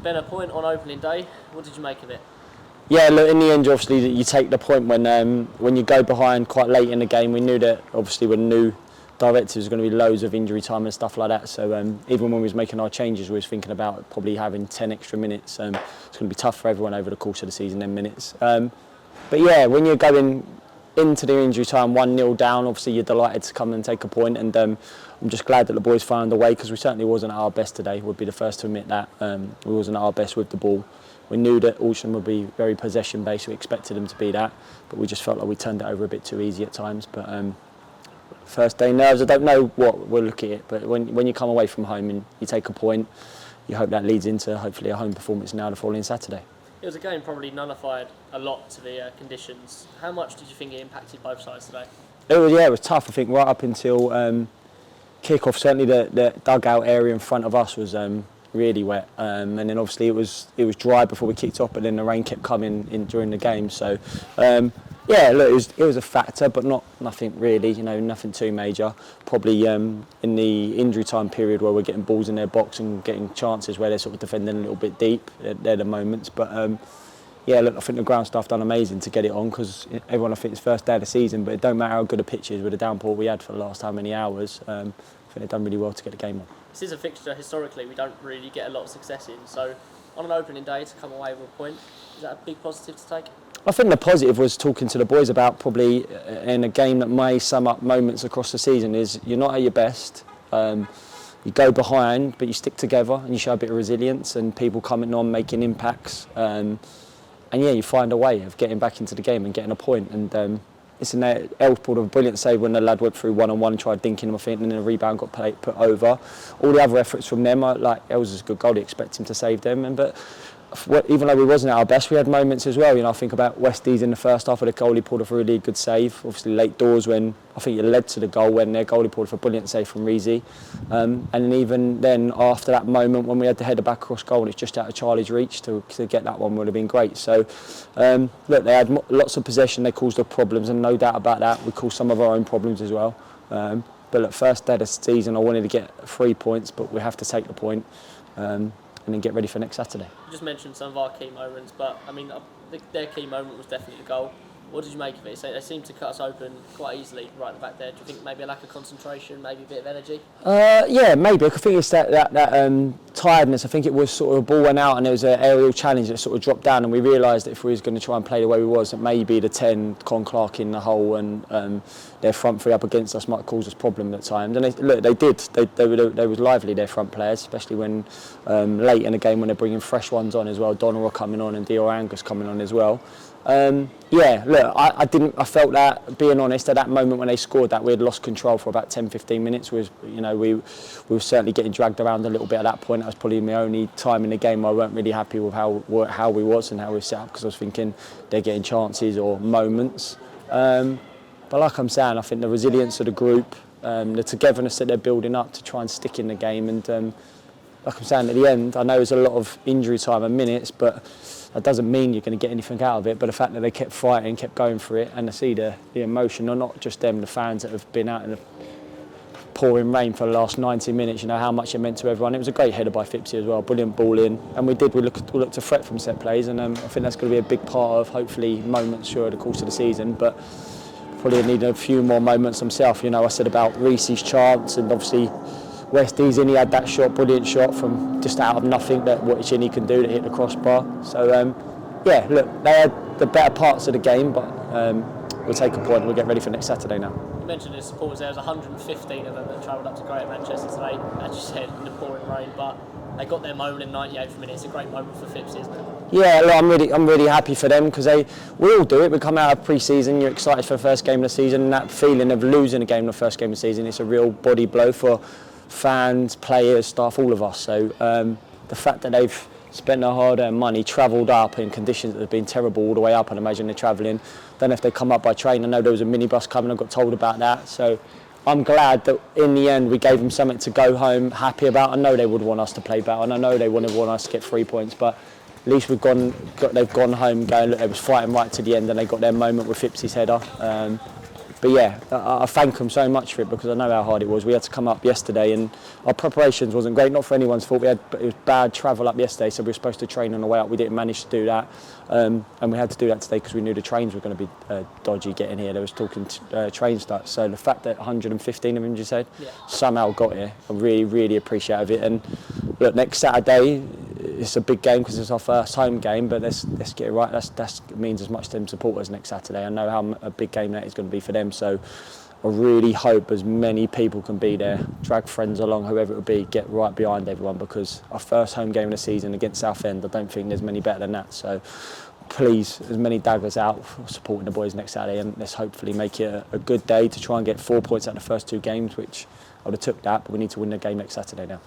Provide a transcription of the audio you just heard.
Ben, a point on opening day. What did you make of it? Yeah, look, in the end, obviously, you take the point when you go behind quite late in the game. We knew that, obviously, with new directives, there's going to be loads of injury time and stuff like that. So even when we was making our changes, we was thinking about probably having 10 extra minutes. It's going to be tough for everyone over the course of the season, 10 minutes. But yeah, when you're going into the injury time 1-0 down, obviously you're delighted to come and take a point, and I'm just glad that the boys found a way, because we certainly wasn't at our best today. We'd be the first to admit that. We wasn't at our best with the ball. We knew that Altrincham would be very possession based. We expected them to be that, but we just felt like we turned it over a bit too easy at times. But first day nerves, I don't know what we'll look at it, but when you come away from home and you take a point, you hope that leads into hopefully a home performance now the following Saturday. It was a game probably nullified a lot to the conditions. How much did you think it impacted both sides today? It was tough. I think right up until kick-off, certainly the dugout area in front of us was really wet, and then obviously it was dry before we kicked off, but then the rain kept coming in during the game. So yeah, look, it was a factor, but nothing really, nothing too major. Probably in the injury time period where we're getting balls in their box and getting chances where they're sort of defending a little bit deep, they're the moments. But yeah, look, I think the ground staff done amazing to get it on, because everyone, I think it's first day of the season, but it don't matter how good a pitch is with the downpour we had for the last how many hours. I think they've done really well to get the game on. This is a fixture historically we don't really get a lot of success in, so on an opening day to come away with a point, is that a big positive to take? I think the positive was talking to the boys about, probably in a game that may sum up moments across the season, is you're not at your best, you go behind but you stick together and you show a bit of resilience, and people coming on making impacts, and yeah, you find a way of getting back into the game and getting a point. And listen, Els pulled a brilliant save when the lad went through one-on-one, tried dinking him, I think, and then the rebound got put over. All the other efforts from them, like Els is a good goal, you expect him to save them. But even though we wasn't at our best, we had moments as well. I think about Westies in the first half of the goalie pulled off a really good save. Obviously late doors when I think it led to the goal, when their goalie pulled off a brilliant save from Reezy. And then even then, after that moment when we had the header back across goal and it's just out of Charlie's reach, to get that one would have been great. So look, they had lots of possession, they caused us problems, and no doubt about that, we caused some of our own problems as well. But look, first day of the season I wanted to get 3 points, but we have to take the point. And then get ready for next Saturday. You just mentioned some of our key moments, but I mean, their key moment was definitely the goal. What did you make of it? So they seemed to cut us open quite easily right at the back there. Do you think maybe a lack of concentration, maybe a bit of energy? Yeah, maybe. I think it's that tiredness. I think it was sort of a ball went out and there was an aerial challenge that sort of dropped down, and we realised that if we was going to try and play the way we was, that maybe the 10, Con Clark in the hole and their front three up against us might cause us problems at times. And they did. They was lively, their front players, especially when late in the game when they're bringing fresh ones on as well. Donnell coming on and Dior Angus coming on as well. Yeah, look, I felt that, being honest, at that moment when they scored that, we had lost control for about 10-15 minutes. We were certainly getting dragged around a little bit at that point. That was probably my only time in the game where I weren't really happy with how we was and how we set up, because I was thinking they're getting chances or moments. But like I'm saying, I think the resilience of the group, the togetherness that they're building up to try and stick in the game, and like I'm saying, at the end, I know there's a lot of injury time and minutes, but that doesn't mean you're going to get anything out of it. But the fact that they kept fighting, kept going for it, and to see the emotion, or not just them, the fans that have been out in the pouring rain for the last 90 minutes, how much it meant to everyone. It was a great header by Fipsy as well, brilliant ball in, and we looked to threat from set plays, and I think that's going to be a big part of hopefully moments through the course of the season. But probably need a few more moments himself. I said about Reese's chance, and obviously Westies in, he had that shot, brilliant shot from just out of nothing, that what Chinny can do to hit the crossbar. So yeah, look, they had the better parts of the game, but we'll take a point. We'll get ready for next Saturday now. You mentioned the supporters. There was 115 of them that travelled up to Greater Manchester today, as you said, in the pouring rain, but they got their moment in 98th minute. It's a great moment for Fipsy, isn't it? Yeah, look, I'm really happy for them, because we all do it. We come out of pre-season, you're excited for the first game of the season, and that feeling of losing a game in the first game of the season, it's a real body blow for fans, players, staff, all of us. So the fact that they've spent their hard-earned money, travelled up in conditions that have been terrible all the way up, and imagine they're travelling. Don't know if they come up by train. I know there was a minibus coming, I got told about that. So I'm glad that in the end we gave them something to go home happy about. I know they would want us to play better, and I know they want us to get 3 points, but at least they've gone home going, look, they was fighting right to the end, and they got their moment with Fipsy's header. but yeah, I thank them so much for it because I know how hard it was. We had to come up yesterday and our preparations wasn't great, not for anyone's fault. It was bad travel up yesterday, so we were supposed to train on the way up. We didn't manage to do that, and we had to do that today because we knew the trains were going to be dodgy getting here. There was talking train starts, so the fact that 115 of them, you said, somehow got here, I really, really appreciate it. And look, next Saturday, it's a big game because it's our first home game, but let's get it right. That means as much to them supporters next Saturday. I know how a big game that is going to be for them, so I really hope as many people can be there, drag friends along, whoever it will be, get right behind everyone, because our first home game of the season against Southend, I don't think there's many better than that. So please, as many daggers out for supporting the boys next Saturday, and let's hopefully make it a good day to try and get 4 points out of the first 2 games, which I would have took that, but we need to win the game next Saturday now.